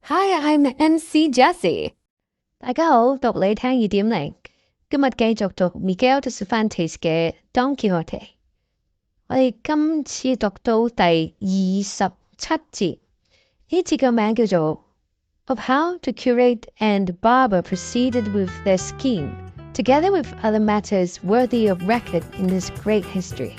Hi, I'm MC Jessie。大家好，讀你聽2.0，今日繼續讀 Miguel de Cervantes 嘅 Don Quixote。我哋今次讀到第27節，呢節嘅名叫做 Of how the curate and barber proceeded with their scheme, together with other matters worthy of record in this great history。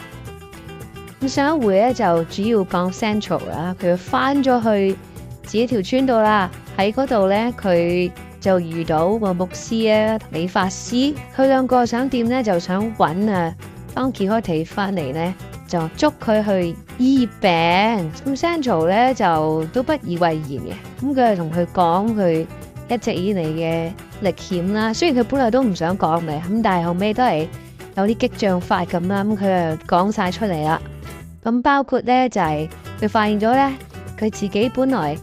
咁上一回咧就主要講 Sancho 啦，佢翻咗去自己條村度啦，喺嗰度咧佢就遇到個牧師啊、理髮師，佢兩個想點咧就想揾當吉訶德翻嚟咧，就捉佢去醫病。咁 Sancho 咧就都不以為然嘅，咁佢就同佢講佢一直以嚟嘅歷險啦。雖然佢本來都唔想講嘅，咁但係後尾都係有啲激將法咁啦，咁佢就講晒出嚟啦。咁包括咧就係佢發現咗咧，佢自己本來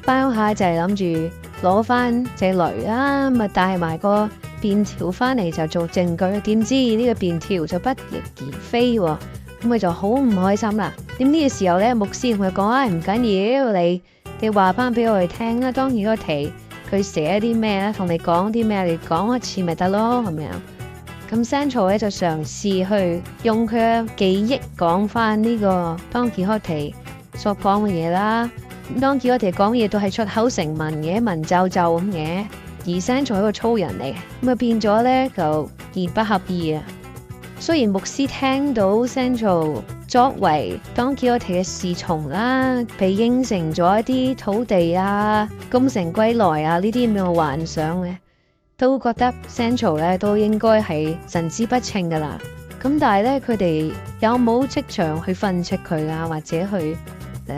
翻鄉下就係諗住攞翻隻驢啦，咪帶埋個便條翻嚟就做證據。點知呢個便條就不翼而飛喎，咁佢就好唔開心啦。點呢個時候咧，牧師同佢講唔緊要，你話翻俾我哋聽啦。當然個題佢寫啲咩咧，同你講啲咩，你講一次咪得咯咁樣。咁 Sancho 咧就嘗試去用佢嘅記憶講翻呢個當吉訶德所講嘅嘢啦。當吉訶德講嘢都係出口成文嘅，文縐縐咁嘅。而 Sancho 係一個粗人嚟，咁變咗咧就言不合意啊。雖然牧師聽到 Sancho 作為當吉訶德嘅侍從啦，被應承咗一啲土地啊、功成歸來啊呢啲咁嘅幻想嘅，都覺得 Sancho 咧都應該係神志不清噶啦。咁但係咧，佢哋有冇即場去訓斥佢啊，或者去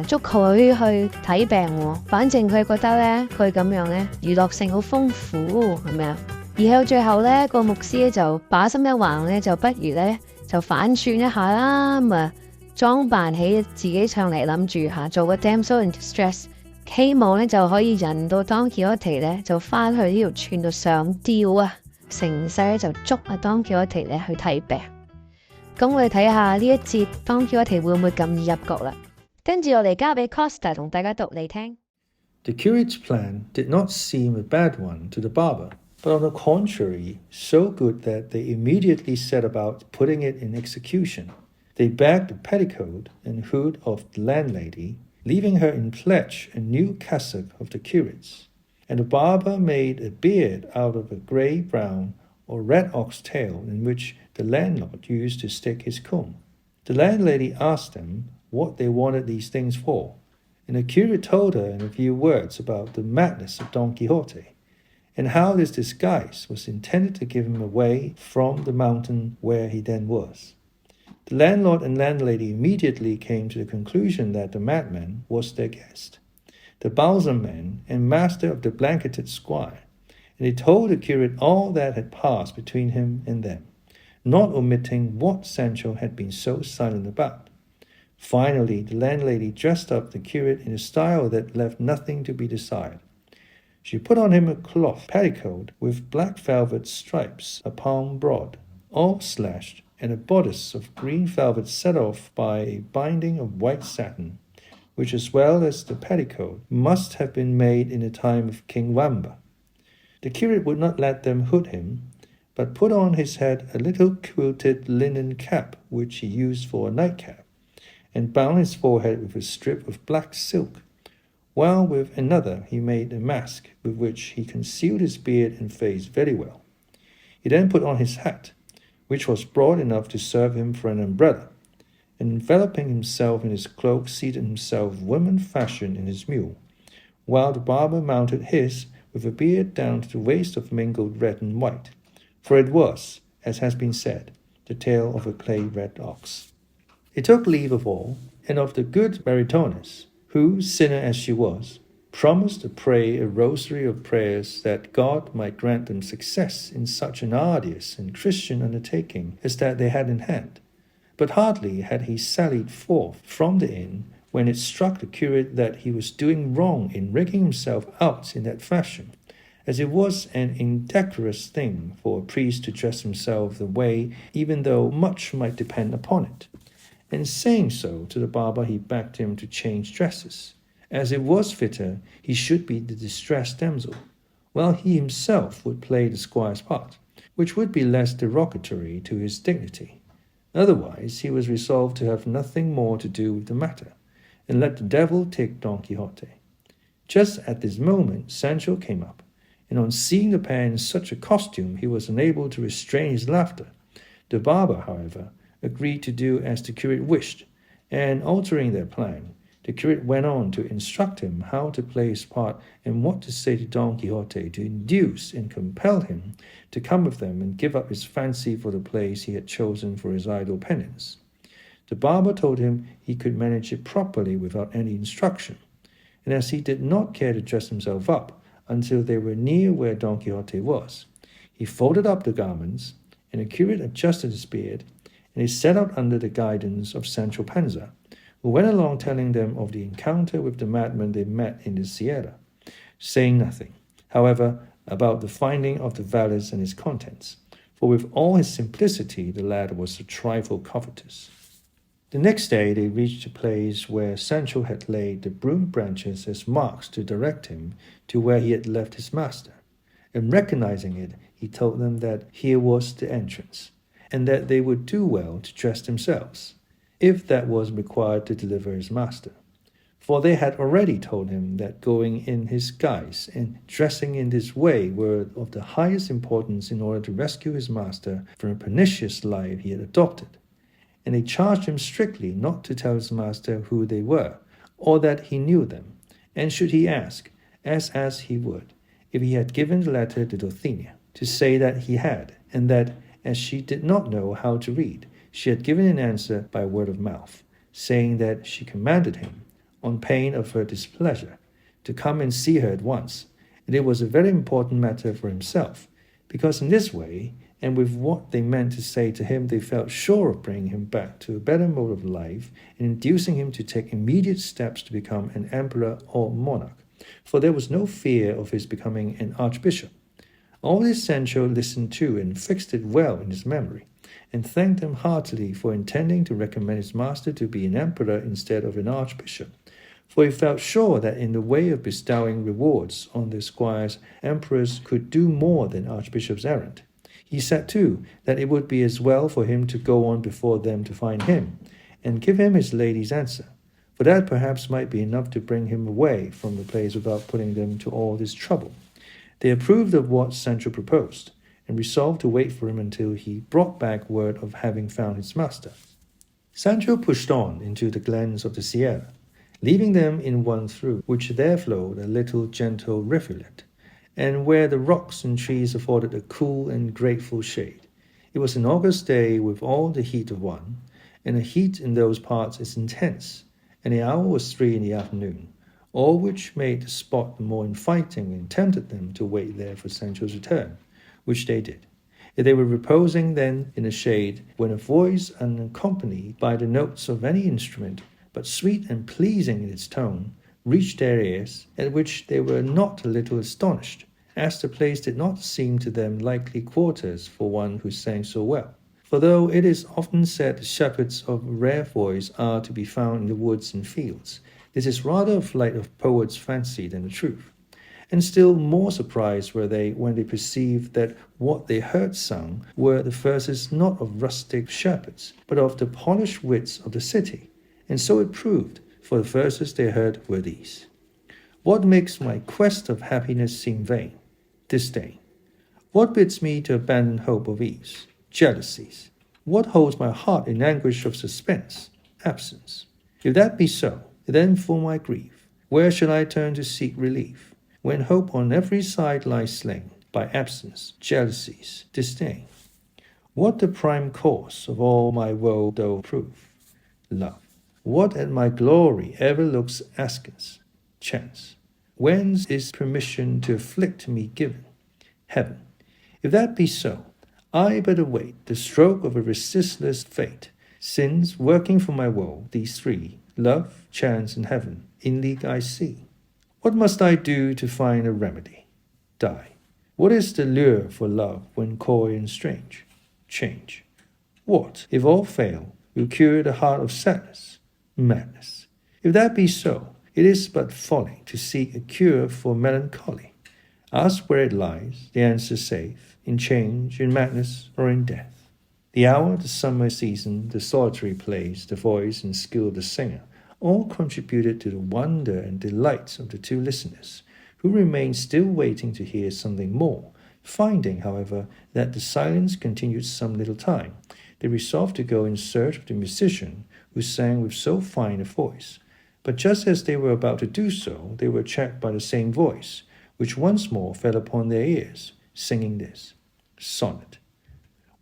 捉佢去睇病？反正佢覺得咧，佢咁樣咧娛樂性好豐富，係咪啊？而到最後咧，個牧師咧就把心一橫咧，就不如咧就反串一下啦，咁啊裝扮起自己上嚟，諗住做個 damsel in distress， 希望咧就可以引到當吉訶德咧就翻去呢條村度上吊啊，成世咧就捉當吉訶德咧去睇病。咁我哋睇下呢一節當吉訶德會唔會咁易入局啦？跟住我哋交俾 Costa 同大家讀嚟聽。 The curate's plan did not seem a bad one to the barber, but on the contrary, so good that they immediately set about putting it in execution. They begged the petticoat and hood of the landlady, leaving her in pledge a new cassock of the curate's, and the barber made a beard out of a grey-brown or red ox tail in which the landlord used to stick his comb. The landlady asked them what they wanted these things for, and the curate told her in a few words about the madness of Don Quixote, and how this disguise was intended to give him away from the mountain where he then was. The landlord and landlady immediately came to the conclusion that the madman was their guest, the balsam man and master of the blanketed squire, and they told the curate all that had passed between him and them, not omitting what Sancho had been so silent about. Finally, the landlady dressed up the curate in a style that left nothing to be desired. She put on him a cloth petticoat with black velvet stripes, a palm broad, all slashed, and a bodice of green velvet set off by a binding of white satin, which, as well as the petticoat, must have been made in the time of King Wamba. The curate would not let them hood him, but put on his head a little quilted linen cap which he used for a nightcap, and bound his forehead with a strip of black silk, while with another he made a mask with which he concealed his beard and face very well. He then put on his hat, which was broad enough to serve him for an umbrella, and enveloping himself in his cloak seated himself woman fashion in his mule, while the barber mounted his with a beard down to the waist of mingled red and white, for it was, as has been said, the tail of a clay-red ox. He took leave of all, and of the good Maritornes, who, sinner as she was, promised to pray a rosary of prayers that God might grant them success in such an arduous and Christian undertaking as that they had in hand. But hardly had he sallied forth from the inn when it struck the curate that he was doing wrong in rigging himself out in that fashion, as it was an indecorous thing for a priest to dress himself the way, even though much might depend upon it. And saying so to the barber, he begged him to change dresses, as it was fitter he should be the distressed damsel, while he himself would play the squire's part, which would be less derogatory to his dignity. Otherwise he was resolved to have nothing more to do with the matter, and let the devil take Don Quixote. Just at this moment Sancho came up, and on seeing the pair in such a costume he was unable to restrain his laughter. The barber, however, agreed to do as the curate wished, and altering their plan, the curate went on to instruct him how to play his part and what to say to Don Quixote to induce and compel him to come with them and give up his fancy for the place he had chosen for his idle penance. The barber told him he could manage it properly without any instruction, and as he did not care to dress himself up until they were near where Don Quixote was, he folded up the garments, and the curate adjusted his beard, and they set out under the guidance of Sancho Panza, who went along telling them of the encounter with the madman they met in the Sierra, saying nothing, however, about the finding of the valise and its contents, for with all his simplicity the lad was a trifle covetous. The next day they reached a place where Sancho had laid the broom branches as marks to direct him to where he had left his master, and recognizing it, he told them that here was the entrance, and that they would do well to dress themselves, if that was required to deliver his master. For they had already told him that going in his guise and dressing in this way were of the highest importance in order to rescue his master from a pernicious life he had adopted. And they charged him strictly not to tell his master who they were, or that he knew them, and should he ask, as he would, if he had given the letter to Dulcinea, to say that he had, and that, as she did not know how to read, she had given an answer by word of mouth, saying that she commanded him, on pain of her displeasure, to come and see her at once, and it was a very important matter for himself, because in this way, and with what they meant to say to him, they felt sure of bringing him back to a better mode of life and inducing him to take immediate steps to become an emperor or monarch, for there was no fear of his becoming an archbishop. All this Sancho listened to and fixed it well in his memory, and thanked them heartily for intending to recommend his master to be an emperor instead of an archbishop, for he felt sure that in the way of bestowing rewards on the squires, emperors could do more than archbishops errant. He said too that it would be as well for him to go on before them to find him, and give him his lady's answer, for that perhaps might be enough to bring him away from the place without putting them to all this trouble. They approved of what Sancho proposed, and resolved to wait for him until he brought back word of having found his master. Sancho pushed on into the glens of the Sierra, leaving them in one through which there flowed a little gentle rivulet, and where the rocks and trees afforded a cool and grateful shade. It was an August day with all the heat of one, and the heat in those parts is intense, and the hour was 3 in the afternoon, all which made the spot the more inviting and tempted them to wait there for Sancho's return, which they did. They were reposing then in the shade, when a voice unaccompanied by the notes of any instrument, but sweet and pleasing in its tone, reached their ears, at which they were not a little astonished, as the place did not seem to them likely quarters for one who sang so well. For though it is often said the shepherds of rare voice are to be found in the woods and fields, this is rather a flight of poet's fancy than the truth. And still more surprised were they when they perceived that what they heard sung were the verses not of rustic shepherds, but of the polished wits of the city. And so it proved, for the verses they heard were these: What makes my quest of happiness seem vain? Disdain. What bids me to abandon hope of ease? Jealousies. What holds my heart in anguish of suspense? Absence. If that be so, then for my grief, where shall I turn to seek relief, when hope on every side lies slain by absence, jealousies, disdain? What the prime cause of all my woe doth prove? Love. What at my glory ever looks askance? Chance. Whence is permission to afflict me given? Heaven. If that be so, I but await the stroke of a resistless fate, since, working for my woe, these three, love, chance, and heaven, in league I see. What must I do to find a remedy? Die. What is the lure for love when coy and strange? Change. What, if all fail, will cure the heart of sadness? Madness. If that be so, It is but folly to seek a cure for melancholy. Ask where it lies, the answer safe, in change, in madness, or in death. The hour, the summer season, the solitary place, the voice and skill of the singer, all contributed to the wonder and delight of the two listeners, who remained still waiting to hear something more. Finding, however, that the silence continued some little time, they resolved to go in search of the musician who sang with so fine a voice. But just as they were about to do so, they were checked by the same voice, which once more fell upon their ears, singing this sonnet.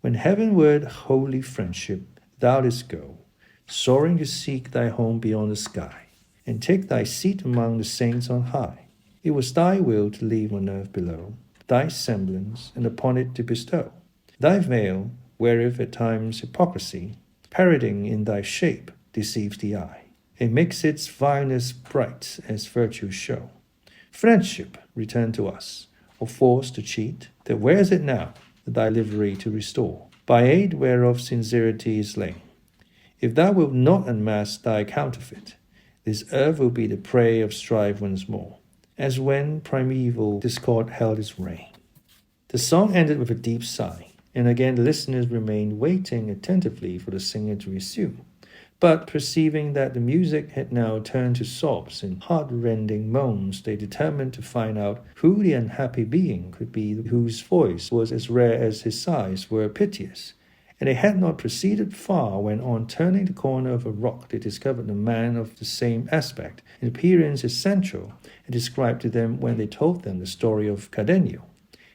When heavenward, holy friendship, thou didst go, soaring to seek thy home beyond the sky, and take thy seat among the saints on high, it was thy will to leave on earth below thy semblance, and upon it to bestow thy veil, wherewith at times hypocrisy, parodying in thy shape, deceives the eye, and makes its vileness bright as virtue's show. Friendship, return to us, or force to cheat, that wears it now, thy livery to restore, by aid whereof sincerity is slain. If thou wilt not unmask thy counterfeit, this earth will be the prey of strife once more, as when primeval discord held its reign. The song ended with a deep sigh, and again the listeners remained waiting attentively for the singer to resume. But perceiving that the music had now turned to sobs and heart-rending moans, they determined to find out who the unhappy being could be whose voice was as rare as his sighs were piteous. And they had not proceeded far when, on turning the corner of a rock, they discovered a man of the same aspect and appearance as Sancho had described to them when they told them the story of Cardenio.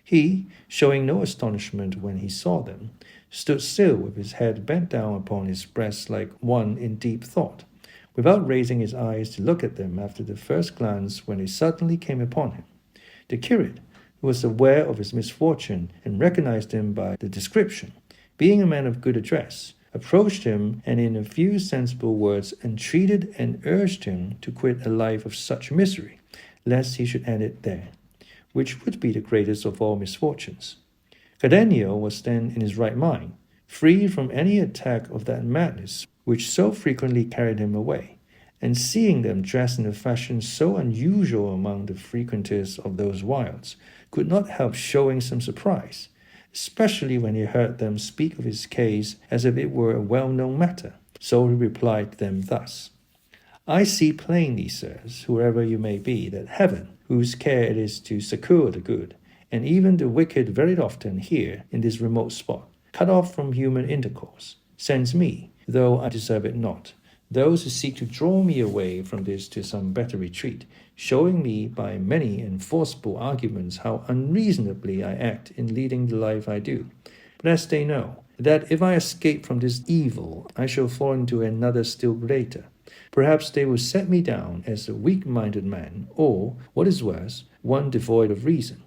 He, showing no astonishment when he saw them, stood still with his head bent down upon his breast like one in deep thought, without raising his eyes to look at them after the first glance when they suddenly came upon him. The curate, who was aware of his misfortune and recognized him by the description, being a man of good address, approached him and in a few sensible words entreated and urged him to quit a life of such misery, lest he should end it there, which would be the greatest of all misfortunes. Cardenio was then in his right mind, free from any attack of that madness which so frequently carried him away, and seeing them dressed in a fashion so unusual among the frequenters of those wilds, could not help showing some surprise, especially when he heard them speak of his case as if it were a well-known matter. So he replied to them thus: I see plainly, sirs, whoever you may be, that heaven, whose care it is to succour the good, and even the wicked very often here, in this remote spot, cut off from human intercourse, sends me, though I deserve it not, those who seek to draw me away from this to some better retreat, showing me by many and forcible arguments how unreasonably I act in leading the life I do. But as they know, that if I escape from this evil, I shall fall into another still greater, perhaps they will set me down as a weak-minded man, or, what is worse, one devoid of reason.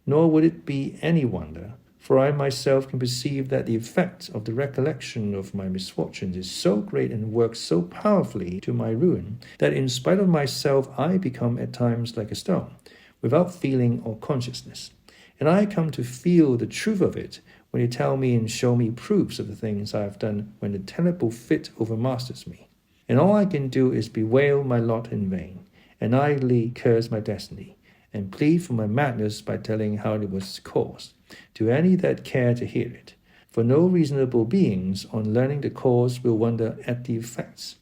Nor would it be any wonder, for I myself can perceive that the effect of the recollection of my misfortunes is so great and works so powerfully to my ruin, that in spite of myself I become at times like a stone, without feeling or consciousness. And I come to feel the truth of it when you tell me and show me proofs of the things I have done when the terrible fit overmasters me. And all I can do is bewail my lot in vain, and idly curse my destiny, and plead for my madness by telling how it was caused, to any that care to hear it. For no reasonable beings, on learning the cause, will wonder at the effects.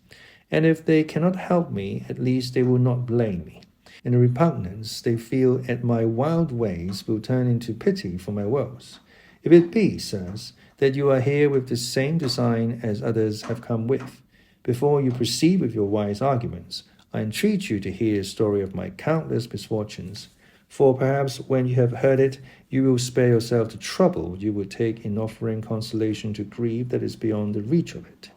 And if they cannot help me, at least they will not blame me. And the repugnance they feel at my wild ways will turn into pity for my woes. If it be, sirs, that you are here with the same design as others have come with, before you proceed with your wise arguments, I entreat you to hear the story of my countless misfortunes, for perhaps when you have heard it, you will spare yourself the trouble you would take in offering consolation to grief that is beyond the reach of it.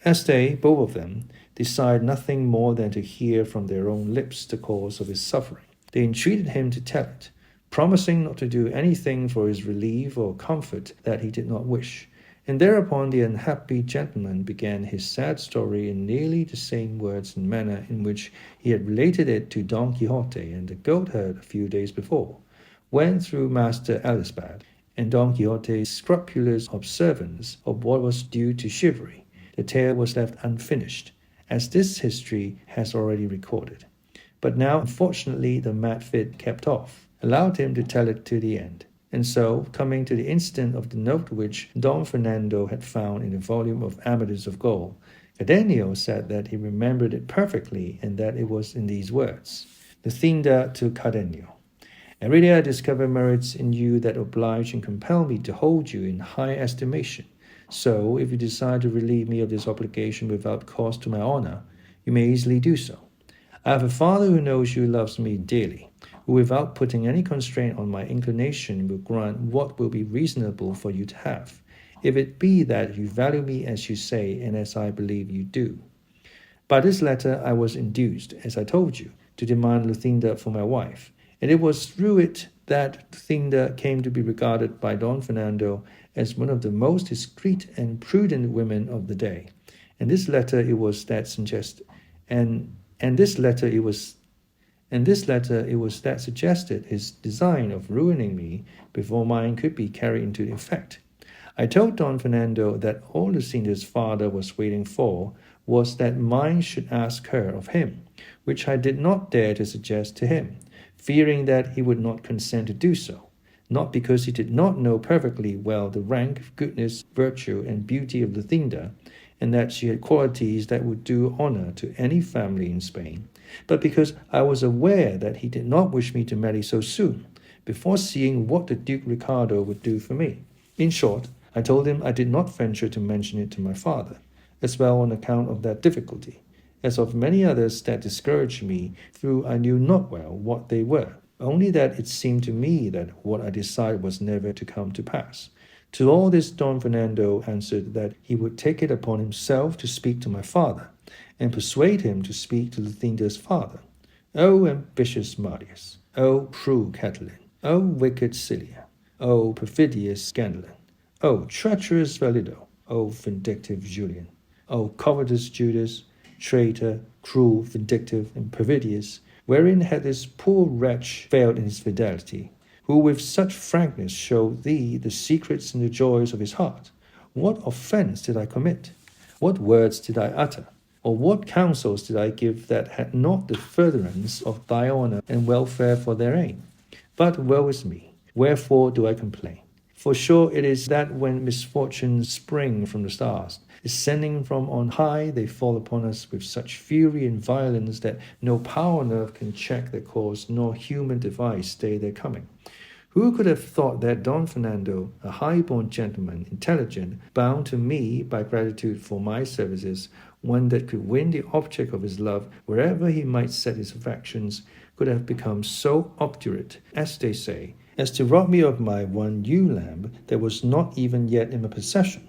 As they, both of them, desired nothing more than to hear from their own lips the cause of his suffering, they entreated him to tell it, promising not to do anything for his relief or comfort that he did not wish. And thereupon the unhappy gentleman began his sad story in nearly the same words and manner in which he had related it to Don Quixote and the goatherd a few days before, when through Master Alisbad and Don Quixote's scrupulous observance of what was due to chivalry, the tale was left unfinished, as this history has already recorded. but now, unfortunately, the mad fit kept off, allowed him to tell it to the end. And so, coming to the incident of the note which Don Fernando had found in the volume of Amadis of Gaul, Cardenio said that he remembered it perfectly and that it was in these words: Lucinda to Cardenio. Every day I discover merits in you that oblige and compel me to hold you in high estimation. So, if you decide to relieve me of this obligation without cause to my honor, you may easily do so. I have a father who knows you loves me dearly, who without putting any constraint on my inclination will grant what will be reasonable for you to have, if it be that you value me as you say and as I believe you do. By this letter I was induced, as I told you, to demand Lucinda for my wife, and it was through it that Lucinda came to be regarded by Don Fernando as one of the most discreet and prudent women of the day. And this letter it was that suggested his design of ruining me before mine could be carried into effect. I told Don Fernando that all Lucinda's father was waiting for was that mine should ask her of him, which I did not dare to suggest to him, fearing that he would not consent to do so, not because he did not know perfectly well the rank, goodness, virtue, and beauty of Lucinda, and that she had qualities that would do honor to any family in Spain, but because I was aware that he did not wish me to marry so soon, before seeing what the Duke Ricardo would do for me. In short, I told him I did not venture to mention it to my father, as well on account of that difficulty, as of many others that discouraged me, through I knew not well what they were, only that it seemed to me that what I desired was never to come to pass. To all this Don Fernando answered that he would take it upon himself to speak to my father, and persuade him to speak to Lucinda's father. O ambitious Marius! O cruel Catiline! O wicked Cilia! O perfidious Scandalin! O treacherous Valido! O vindictive Julian! O covetous Judas! Traitor, cruel, vindictive, and perfidious, wherein had this poor wretch failed in his fidelity, who with such frankness showed thee the secrets and the joys of his heart? What offense did I commit? What words did I utter? Or what counsels did I give that had not the furtherance of thy honor and welfare for their aim? But woe is me, wherefore do I complain? For sure it is that when misfortunes spring from the stars, descending from on high, they fall upon us with such fury and violence that no power on earth can check their course, nor human device stay their coming. Who could have thought that Don Fernando, a high-born gentleman, intelligent, bound to me by gratitude for my services, one that could win the object of his love wherever he might set his affections, could have become so obdurate, as they say, as to rob me of my one ewe lamb that was not even yet in my possession?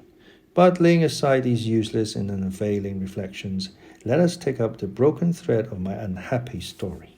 But laying aside these useless and unavailing reflections, let us take up the broken thread of my unhappy story.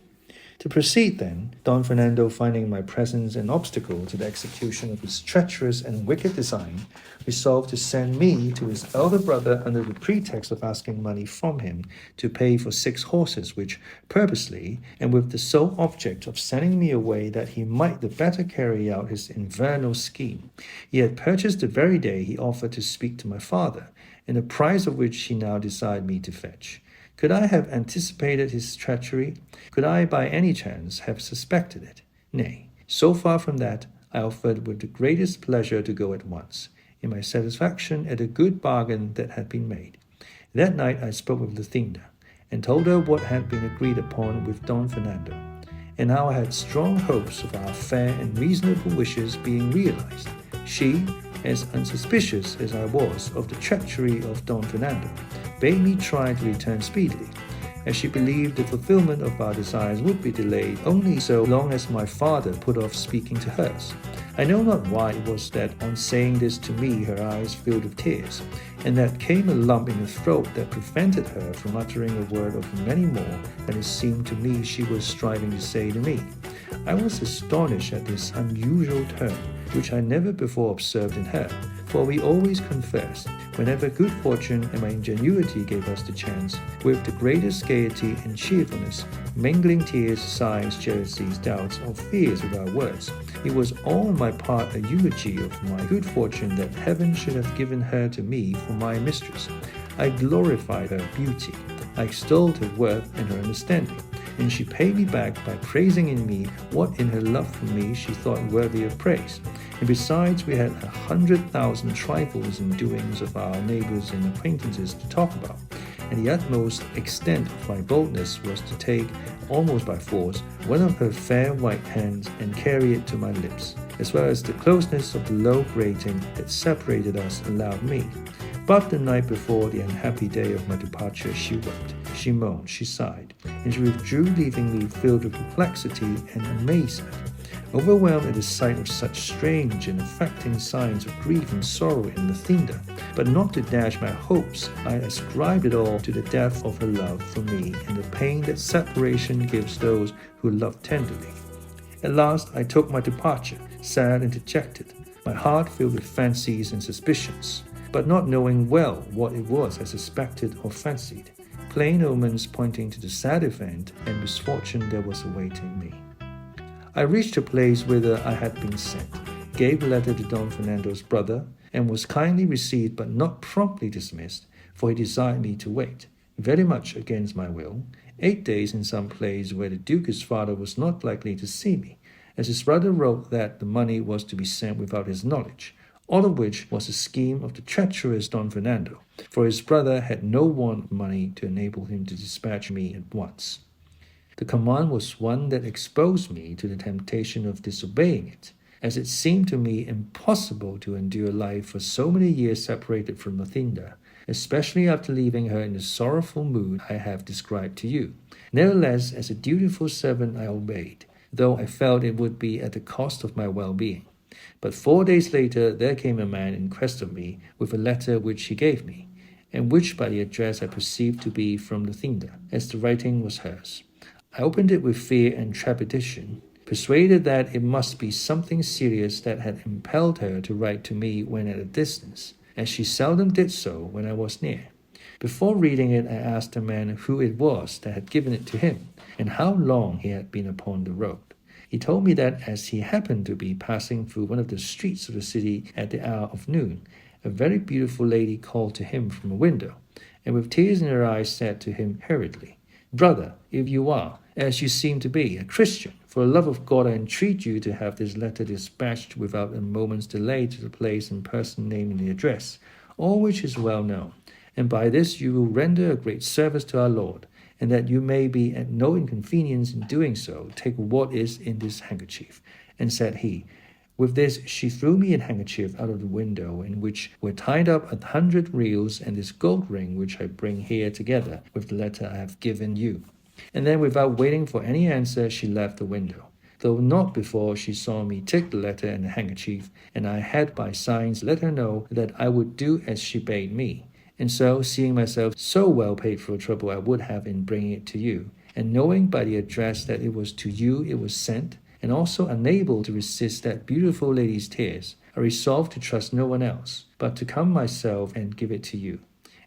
To proceed then, Don Fernando, finding my presence an obstacle to the execution of his treacherous and wicked design, resolved to send me to his elder brother under the pretext of asking money from him to pay for 6 horses, which purposely, and with the sole object of sending me away that he might the better carry out his infernal scheme, he had purchased the very day he offered to speak to my father, and the price of which he now desired me to fetch. Could I have anticipated his treachery? Could I by any chance have suspected it? Nay, so far from that, I offered with the greatest pleasure to go at once, in my satisfaction at the good bargain that had been made. That night I spoke with Lucinda, and told her what had been agreed upon with Don Fernando, and how I had strong hopes of our fair and reasonable wishes being realized. She, as unsuspicious as I was of the treachery of Don Fernando, bade me try to return speedily, as she believed the fulfillment of our desires would be delayed only so long as my father put off speaking to hers. I know not why it was that on saying this to me her eyes filled with tears, and that came a lump in the throat that prevented her from uttering a word of many more than it seemed to me she was striving to say to me. I was astonished at this unusual turn, which I never before observed in her, for we always conversed, whenever good fortune and my ingenuity gave us the chance, with the greatest gaiety and cheerfulness, mingling tears, sighs, jealousies, doubts, or fears with our words. It was all on my part a eulogy of my good fortune that heaven should have given her to me for my mistress. I glorified her beauty, I extolled her worth and her understanding, and she paid me back by praising in me what in her love for me she thought worthy of praise. And besides, we had 100,000 trifles and doings of our neighbors and acquaintances to talk about, and the utmost extent of my boldness was to take, almost by force, one of her fair white hands and carry it to my lips, as well as the closeness of the low grating that separated us allowed me. But the night before the unhappy day of my departure, she wept, she moaned, she sighed, and she withdrew, leaving me filled with perplexity and amazement. Overwhelmed at the sight of such strange and affecting signs of grief and sorrow in Lathinda, but not to dash my hopes, I ascribed it all to the depth of her love for me and the pain that separation gives those who love tenderly. At last I took my departure, sad and dejected, my heart filled with fancies and suspicions, but not knowing well what it was I suspected or fancied, plain omens pointing to the sad event and misfortune that was awaiting me. I reached a place whither I had been sent, gave a letter to Don Fernando's brother, and was kindly received but not promptly dismissed, for he desired me to wait, very much against my will, 8 days in some place where the Duke his father was not likely to see me, as his brother wrote that the money was to be sent without his knowledge, all of which was a scheme of the treacherous Don Fernando, for his brother had no want of money to enable him to dispatch me at once. The command was one that exposed me to the temptation of disobeying it, as it seemed to me impossible to endure life for so many years separated from Lathinda, especially after leaving her in the sorrowful mood I have described to you. Nevertheless, as a dutiful servant I obeyed, though I felt it would be at the cost of my well-being. But 4 days later there came a man in quest of me with a letter which he gave me, and which by the address I perceived to be from Lathinda, as the writing was hers. I opened it with fear and trepidation, persuaded that it must be something serious that had impelled her to write to me when at a distance, as she seldom did so when I was near. Before reading it, I asked the man who it was that had given it to him, and how long he had been upon the road. He told me that as he happened to be passing through one of the streets of the city at the hour of noon, a very beautiful lady called to him from a window, and with tears in her eyes said to him hurriedly, "Brother, if you are, as you seem to be, a Christian, for the love of God I entreat you to have this letter dispatched without a moment's delay to the place and person named in the address, all which is well known, and by this you will render a great service to our Lord, and that you may be at no inconvenience in doing so, take what is in this handkerchief." And said he, with this she threw me a handkerchief out of the window, in which were tied up 100 reals and this gold ring which I bring here together with the letter I have given you. And then without waiting for any answer she left the window, though not before she saw me take the letter and the handkerchief, and I had by signs let her know that I would do as she bade me. And so, seeing myself so well paid for the trouble I would have in bringing it to you, and knowing by the address that it was to you it was sent, and also unable to resist that beautiful lady's tears, I resolved to trust no one else, but to come myself and give it to you.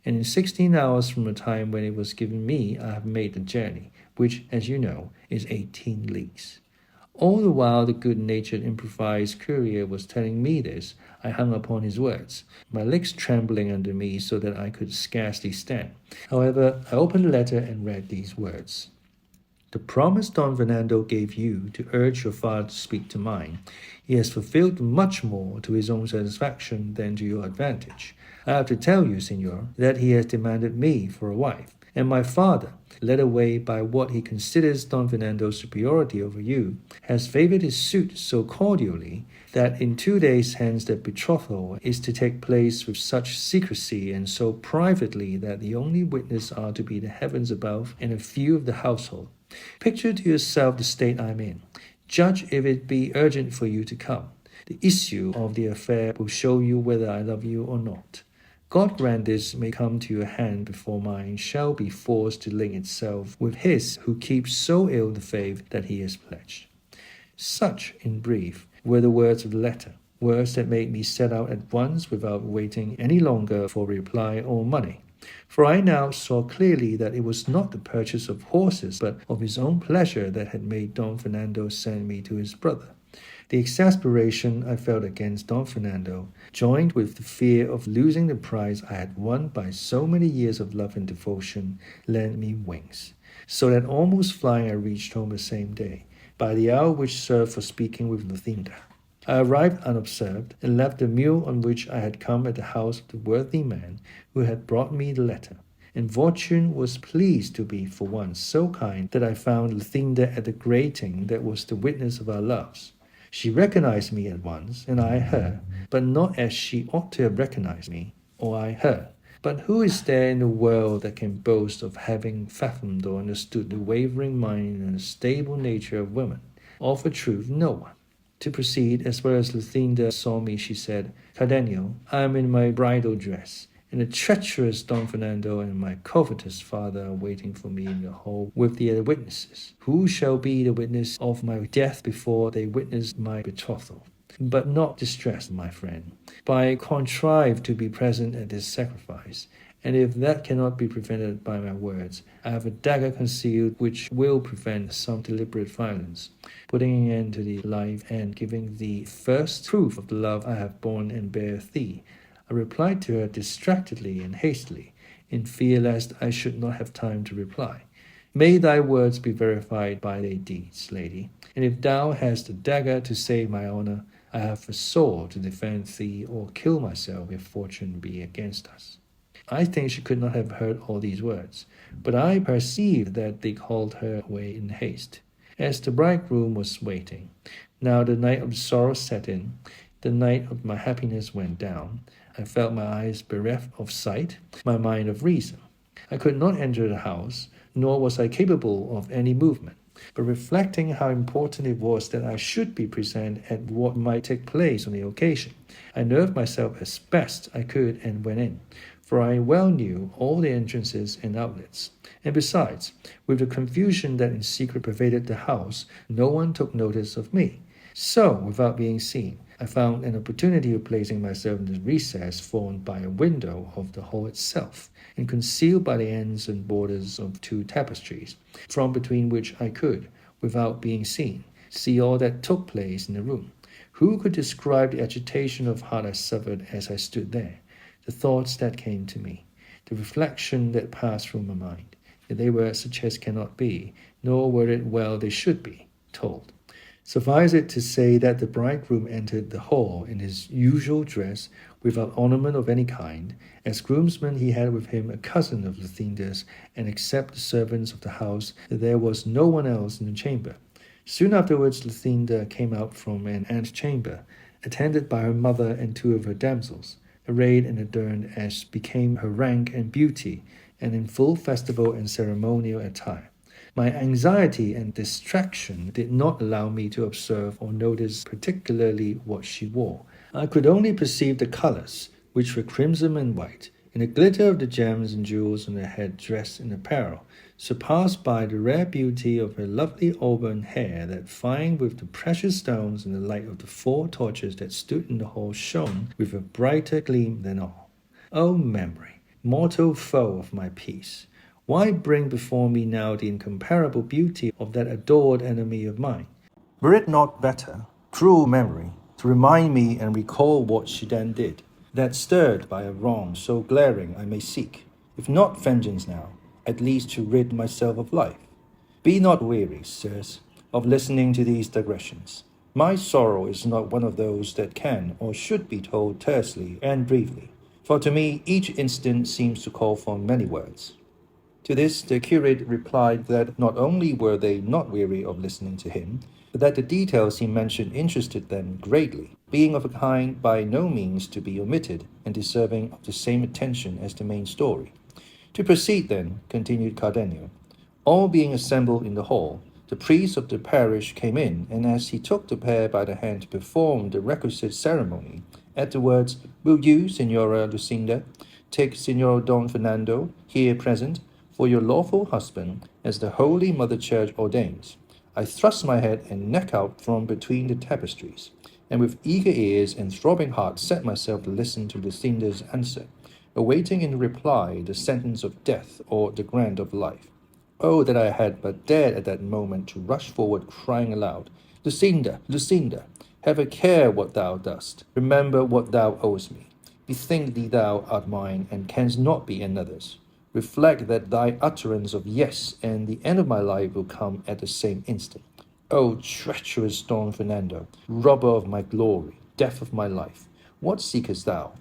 And in 16 hours from the time when it was given me, I have made the journey, which, as you know, is 18 leagues. All the while the good-natured improvised courier was telling me this, I hung upon his words, my legs trembling under me so that I could scarcely stand. However, I opened the letter and read these words. "The promise Don Fernando gave you to urge your father to speak to mine, he has fulfilled much more to his own satisfaction than to your advantage. I have to tell you, Senor, that he has demanded me for a wife, and my father, led away by what he considers Don Fernando's superiority over you, has favored his suit so cordially that in 2 days hence the betrothal is to take place with such secrecy and so privately that the only witness are to be the heavens above and a few of the household. Picture to yourself the state I am in. Judge if it be urgent for you to come. The issue of the affair will show you whether I love you or not. God grant this may come to your hand before mine shall be forced to link itself with his who keeps so ill the faith that he has pledged." Such, in brief, were the words of the letter, words that made me set out at once without waiting any longer for reply or money. For I now saw clearly that it was not the purchase of horses, but of his own pleasure that had made Don Fernando send me to his brother. The exasperation I felt against Don Fernando, joined with the fear of losing the prize I had won by so many years of love and devotion, lent me wings. so that almost flying I reached home the same day, by the hour which served for speaking with Luthinda. I arrived unobserved, and left the meal on which I had come at the house of the worthy man who had brought me the letter. And fortune was pleased to be, for once, so kind that I found Luthinda at the grating that was the witness of our loves. She recognized me at once, and I her, but not as she ought to have recognized me, or I her. But who is there in the world that can boast of having fathomed or understood the wavering mind and unstable nature of women? Of a truth, no one. To proceed, as well as Luthinda saw me, she said, Cardenio, I am in my bridal dress, and the treacherous Don Fernando and my covetous father are waiting for me in the hall with the other witnesses. Who shall be the witness of my death before they witness my betrothal? But not distressed, my friend, by contrive to be present at this sacrifice, and if that cannot be prevented by my words, I have a dagger concealed which will prevent some deliberate violence, putting an end to the life and giving thee first proof of the love I have borne and bear thee. I replied to her distractedly and hastily, in fear lest I should not have time to reply. May thy words be verified by thy deeds, lady, and if thou hast a dagger to save my honour, I have a sword to defend thee or kill myself if fortune be against us. I think she could not have heard all these words, but I perceived that they called her away in haste, as the bridegroom was waiting. Now the night of sorrow set in, the night of my happiness went down. I felt my eyes bereft of sight, my mind of reason. I could not enter the house, nor was I capable of any movement. But reflecting how important it was that I should be present at what might take place on the occasion, I nerved myself as best I could and went in, for I well knew all the entrances and outlets. And besides, with the confusion that in secret pervaded the house, no one took notice of me. So, without being seen, I found an opportunity of placing myself in the recess formed by a window of the hall itself, and concealed by the ends and borders of two tapestries, from between which I could, without being seen, see all that took place in the room. Who could describe the agitation of heart I suffered as I stood there, the thoughts that came to me, the reflection that passed through my mind? That they were such as cannot be, nor were it well they should be, told. Suffice it to say that the bridegroom entered the hall in his usual dress, without ornament of any kind. As groomsman he had with him a cousin of Luthinda's, and except the servants of the house, there was no one else in the chamber. Soon afterwards Luthinda came out from an antechamber, attended by her mother and two of her damsels, arrayed and adorned as became her rank and beauty, and in full festival and ceremonial attire. My anxiety and distraction did not allow me to observe or notice particularly what she wore. I could only perceive the colours, which were crimson and white, and the glitter of the gems and jewels on her head, dress and apparel, surpassed by the rare beauty of her lovely auburn hair that, vying with the precious stones in the light of the 4 torches that stood in the hall, shone with a brighter gleam than all. O memory, mortal foe of my peace! Why bring before me now the incomparable beauty of that adored enemy of mine? Were it not better, cruel memory, to remind me and recall what she then did, that stirred by a wrong so glaring I may seek, if not vengeance now, at least to rid myself of life? Be not weary, sirs, of listening to these digressions. My sorrow is not one of those that can or should be told tersely and briefly, for to me each incident seems to call for many words. To this the curate replied that not only were they not weary of listening to him, but that the details he mentioned interested them greatly, being of a kind by no means to be omitted, and deserving of the same attention as the main story. To proceed then, continued Cardenio, all being assembled in the hall, the priest of the parish came in, and as he took the pair by the hand to perform the requisite ceremony, at the words, "Will you, Signora Lucinda, take Signor Don Fernando, here present, for your lawful husband, as the Holy Mother Church ordains?" I thrust my head and neck out from between the tapestries, and with eager ears and throbbing heart set myself to listen to Lucinda's answer, awaiting in reply the sentence of death or the grant of life. Oh, that I had but dared at that moment to rush forward, crying aloud, "Lucinda, Lucinda, have a care what thou dost. Remember what thou owest me. Bethink thee thou art mine, and canst not be another's. reflect that thy utterance of yes and the end of my life will come at the same instant. O treacherous Don Fernando, robber of my glory, death of my life, what seekest thou?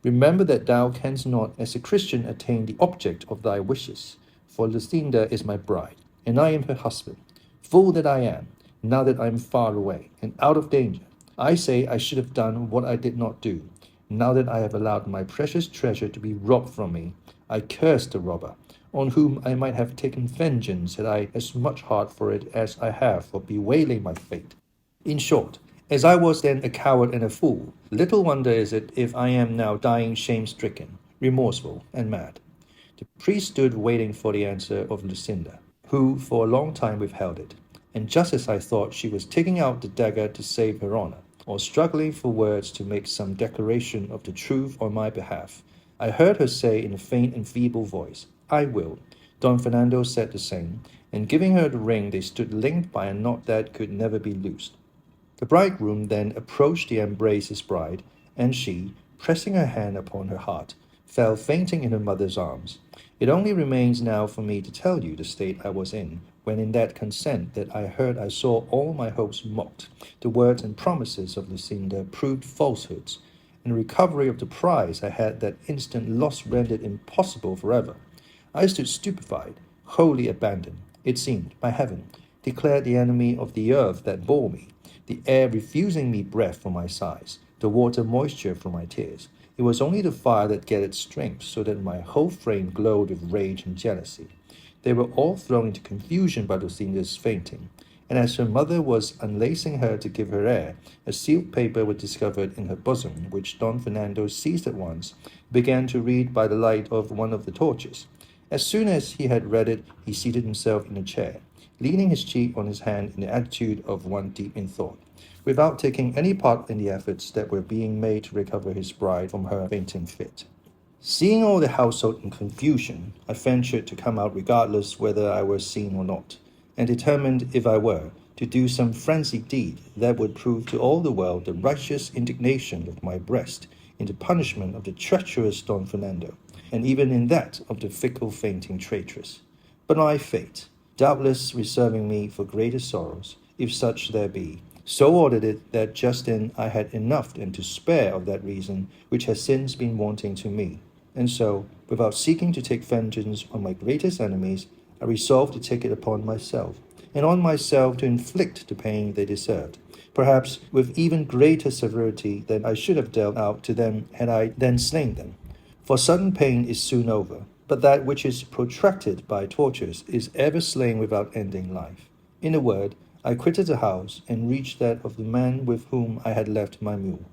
Remember that thou canst not as a Christian attain the object of thy wishes, for Lucinda is my bride, and I am her husband. Fool that I am, now that I am far away, and out of danger. I say I should have done what I did not do. Now that I have allowed my precious treasure to be robbed from me, I curse the robber, on whom I might have taken vengeance had I as much heart for it as I have for bewailing my fate. In short, as I was then a coward and a fool, little wonder is it if I am now dying shame-stricken, remorseful, and mad. The priest stood waiting for the answer of Lucinda, who for a long time withheld it, and just as I thought she was taking out the dagger to save her honor, or struggling for words to make some declaration of the truth on my behalf, I heard her say in a faint and feeble voice, I will. Don Fernando said the same, and giving her the ring, they stood linked by a knot that could never be loosed. The bridegroom then approached to embrace his bride, and she, pressing her hand upon her heart, fell fainting in her mother's arms. It only remains now for me to tell you the state I was in, when in that consent that I heard I saw all my hopes mocked, the words and promises of Lucinda proved falsehoods, and the recovery of the prize I had that instant lost rendered impossible forever. I stood stupefied, wholly abandoned, it seemed, by heaven, declared the enemy of the earth that bore me, the air refusing me breath for my sighs, the water moisture for my tears. It was only the fire that gathered strength, so that my whole frame glowed with rage and jealousy. They were all thrown into confusion by Lucinda's fainting, and as her mother was unlacing her to give her air, a sealed paper was discovered in her bosom, which Don Fernando seized at once, began to read by the light of one of the torches. As soon as he had read it, he seated himself in a chair, leaning his cheek on his hand in the attitude of one deep in thought, without taking any part in the efforts that were being made to recover his bride from her fainting fit. Seeing all the household in confusion, I ventured to come out regardless whether I were seen or not, and determined, if I were, to do some frenzied deed that would prove to all the world the righteous indignation of my breast in the punishment of the treacherous Don Fernando, and even in that of the fickle fainting traitress. But my fate, doubtless reserving me for greater sorrows, if such there be, so ordered it that just then I had enough and to spare of that reason which has since been wanting to me. And so, without seeking to take vengeance on my greatest enemies, I resolved to take it upon myself, and on myself to inflict the pain they deserved, perhaps with even greater severity than I should have dealt out to them had I then slain them. For sudden pain is soon over, but that which is protracted by tortures is ever slain without ending life. In a word, I quitted the house and reached that of the man with whom I had left my mule.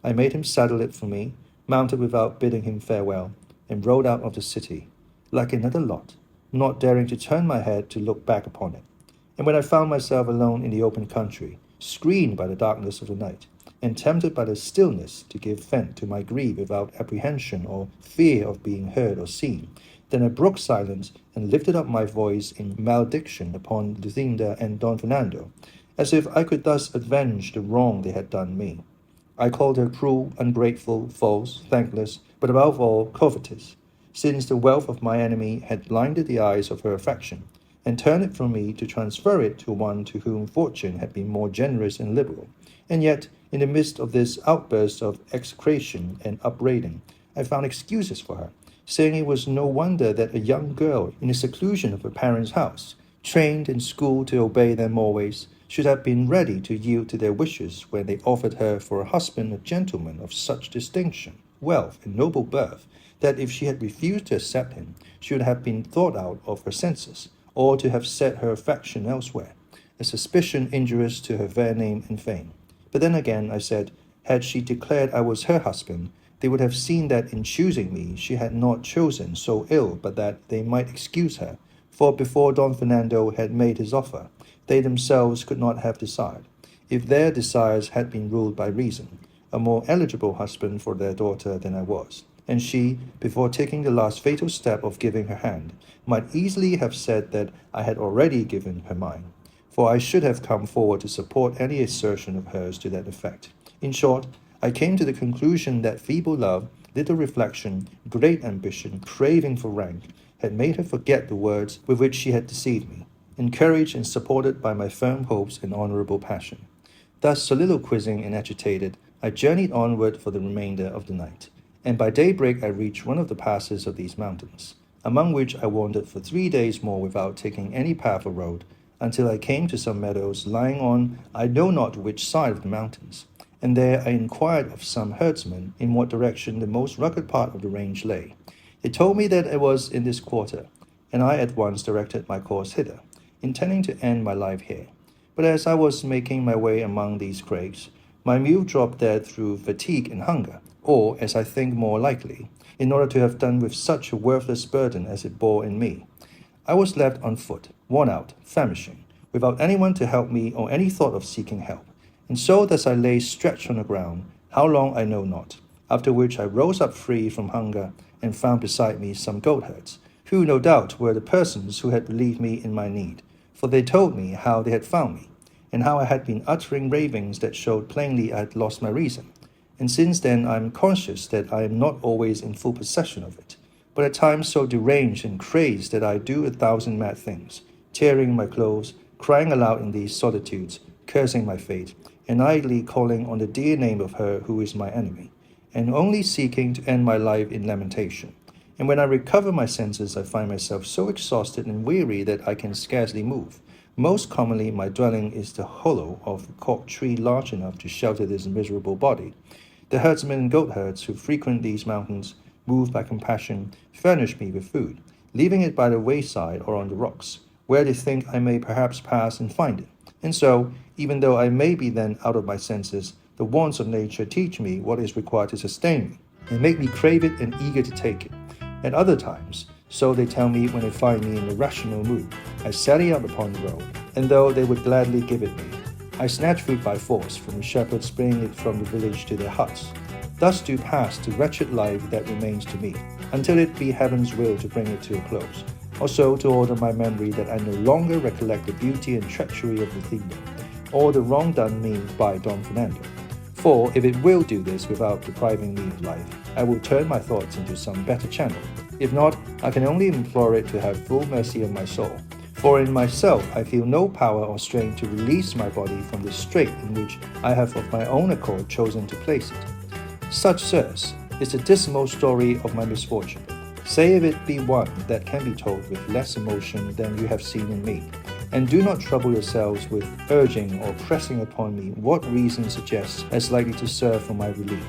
I made him saddle it for me, mounted without bidding him farewell, and rode out of the city, like another Lot, not daring to turn my head to look back upon it. And when I found myself alone in the open country, screened by the darkness of the night, and tempted by the stillness to give vent to my grief without apprehension or fear of being heard or seen, then I broke silence and lifted up my voice in malediction upon Lucinda and Don Fernando, as if I could thus avenge the wrong they had done me. I called her cruel, ungrateful, false, thankless, but above all covetous, since the wealth of my enemy had blinded the eyes of her affection, and turned it from me to transfer it to one to whom fortune had been more generous and liberal. And yet, in the midst of this outburst of execration and upbraiding, I found excuses for her, saying it was no wonder that a young girl in the seclusion of her parents' house, trained and schooled to obey them always, should have been ready to yield to their wishes when they offered her for a husband a gentleman of such distinction, wealth, and noble birth, that if she had refused to accept him, she would have been thought out of her senses, or to have set her affection elsewhere, a suspicion injurious to her fair name and fame. But then again, I said, had she declared I was her husband, they would have seen that in choosing me she had not chosen so ill but that they might excuse her, for before Don Fernando had made his offer, they themselves could not have desired, if their desires had been ruled by reason, a more eligible husband for their daughter than I was. And she, before taking the last fatal step of giving her hand, might easily have said that I had already given her mine, for I should have come forward to support any assertion of hers to that effect. In short, I came to the conclusion that feeble love, little reflection, great ambition, craving for rank, had made her forget the words with which she had deceived me, encouraged and supported by my firm hopes and honorable passion. Thus soliloquizing and agitated, I journeyed onward for the remainder of the night, and by daybreak I reached one of the passes of these mountains, among which I wandered for 3 days more without taking any path or road, until I came to some meadows lying on I know not which side of the mountains, and there I inquired of some herdsmen in what direction the most rugged part of the range lay. They told me that it was in this quarter, and I at once directed my course hither, intending to end my life here. But as I was making my way among these crags, my mule dropped dead through fatigue and hunger, or, as I think more likely, in order to have done with such a worthless burden as it bore in me. I was left on foot, worn out, famishing, without anyone to help me or any thought of seeking help. And so thus I lay stretched on the ground, how long I know not, after which I rose up free from hunger and found beside me some goatherds, who no doubt were the persons who had relieved me in my need, for they told me how they had found me, and how I had been uttering ravings that showed plainly I had lost my reason. And since then I am conscious that I am not always in full possession of it, but at times so deranged and crazed that I do 1,000 mad things, tearing my clothes, crying aloud in these solitudes, cursing my fate, and idly calling on the dear name of her who is my enemy, and only seeking to end my life in lamentation. And when I recover my senses, I find myself so exhausted and weary that I can scarcely move. Most commonly, my dwelling is the hollow of a cork tree large enough to shelter this miserable body. The herdsmen and goatherds who frequent these mountains, moved by compassion, furnish me with food, leaving it by the wayside or on the rocks, where they think I may perhaps pass and find it. And so, even though I may be then out of my senses, the wants of nature teach me what is required to sustain me, and make me crave it and eager to take it. At other times, so they tell me when they find me in a rational mood, I sally out upon the road, and though they would gladly give it me, I snatch food by force from the shepherds bringing it from the village to their huts. Thus do pass the wretched life that remains to me, until it be heaven's will to bring it to a close, or so to order my memory that I no longer recollect the beauty and treachery of Lucinda, or the wrong done me by Don Fernando. For if it will do this without depriving me of life, I will turn my thoughts into some better channel. If not, I can only implore it to have full mercy on my soul. For in myself I feel no power or strength to release my body from the strait in which I have of my own accord chosen to place it. Such, sirs, is the dismal story of my misfortune. Say if it be one that can be told with less emotion than you have seen in me, and do not trouble yourselves with urging or pressing upon me what reason suggests as likely to serve for my relief,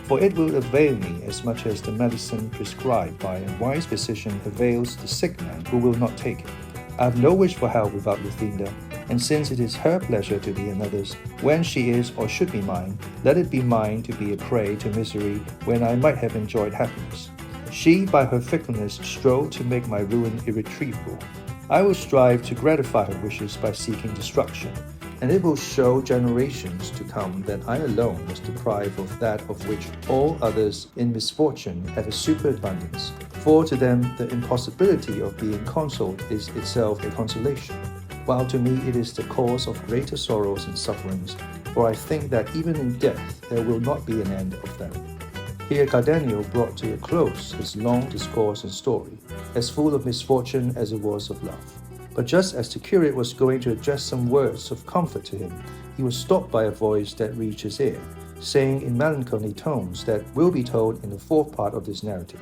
for it will avail me as much as the medicine prescribed by a wise physician avails the sick man who will not take it. I have no wish for help without Lucinda, and since it is her pleasure to be another's, when she is or should be mine, let it be mine to be a prey to misery when I might have enjoyed happiness. She, by her fickleness, strove to make my ruin irretrievable. I will strive to gratify her wishes by seeking destruction, and it will show generations to come that I alone was deprived of that of which all others in misfortune have a superabundance. For to them the impossibility of being consoled is itself a consolation, while to me it is the cause of greater sorrows and sufferings, for I think that even in death there will not be an end of them. Here Cardenio brought to a close his long discourse and story, as full of misfortune as it was of love. But just as the curate was going to address some words of comfort to him, he was stopped by a voice that reached his ear, saying in melancholy tones that will be told in the fourth part of this narrative.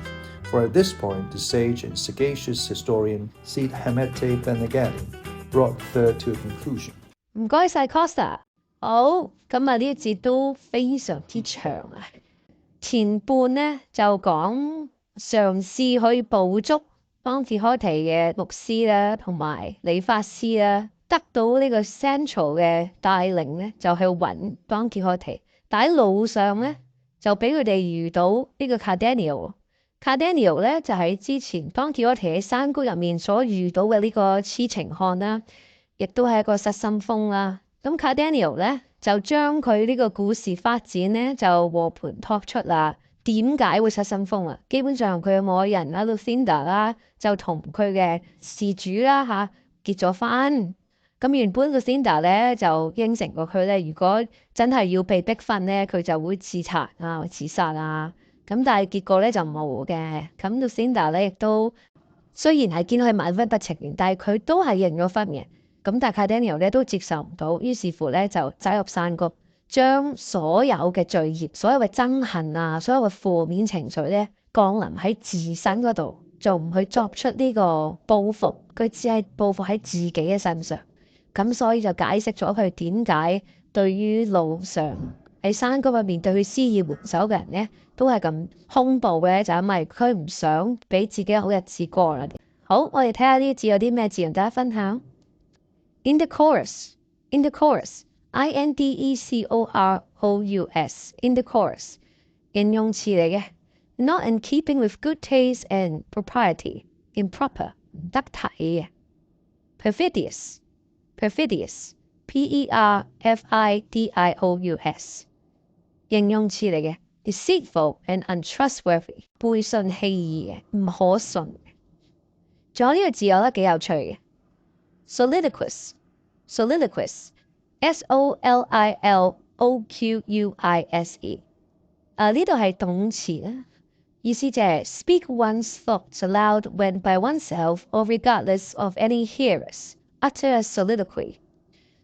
For at this point, the sage and sagacious historian Cid Hamete Benegali brought third to a conclusion. 唔該晒 Costa。好，今日呢一節都非常之長啊。前半呢就講嘗試去捕捉當吉訶德嘅牧師啦，同埋理髮師啦，得到呢個 Central 嘅帶領呢，就去揾當吉訶德。但喺路上呢，就俾佢哋遇到呢個 Cardenio。Cardenio 咧就喺之前當吉訶德喺山谷入面所遇到嘅呢個痴情漢啦，亦都係一個失心瘋啦。咁 Cardenio 咧就將佢呢個故事發展咧就和盤托出啦。點解會失心瘋啊？基本上佢有冇人啦 Lucinda 啦，就同佢嘅事主啦結咗婚。咁原本 Lucinda 咧就應承過佢咧，如果真係要被逼婚咧，佢就會自殘啊、自殺啊。咁但係結果咧就冇嘅。咁 Lucinda 咧亦都雖然係見到佢萬分不情願，但係佢都係認咗分嘅。咁但係 Daniel 咧都接受唔到，於是乎咧就走入山谷，將所有嘅罪孽、所有嘅憎恨啊、所有嘅負面情緒咧降臨喺自身嗰度，就唔去作出呢個報復，佢只係報復喺自己嘅身上。咁所以就解釋咗佢點解對於路上喺山谷入面對佢施以援手嘅人咧，都係咁兇暴嘅，就因為佢唔想俾自己好日子過啦。好，我哋睇下呢啲字有啲咩字同大家分享。Indecorous, Indecorous,形容詞嚟嘅 ，not in keeping with good taste and propriety, improper 唔得體嘅。Perfidious, Perfidious,形容詞嚟嘅 ，deceitful and untrustworthy 背信棄義嘅，唔可信。仲有呢個字我覺得幾有趣嘅。Soliloquise, Soliloquise,呢度係動詞啦，意思就係 speak one's thoughts aloud when by oneself or regardless of any hearers, utter a soliloquy.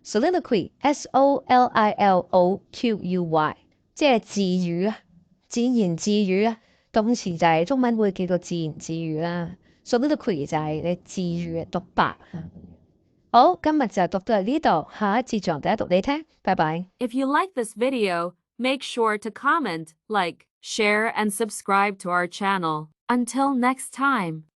Soliloquy, Soliloquy, 即係自語啊，自言自語啊，動詞就係中文會叫做自言自語啦。Soliloquy 就係你自語嘅獨白。好，今日就讀到呢度，下一節再同大家讀你聽，拜拜。If you like this video, make sure to comment, like, share, and subscribe to our channel. Until next time.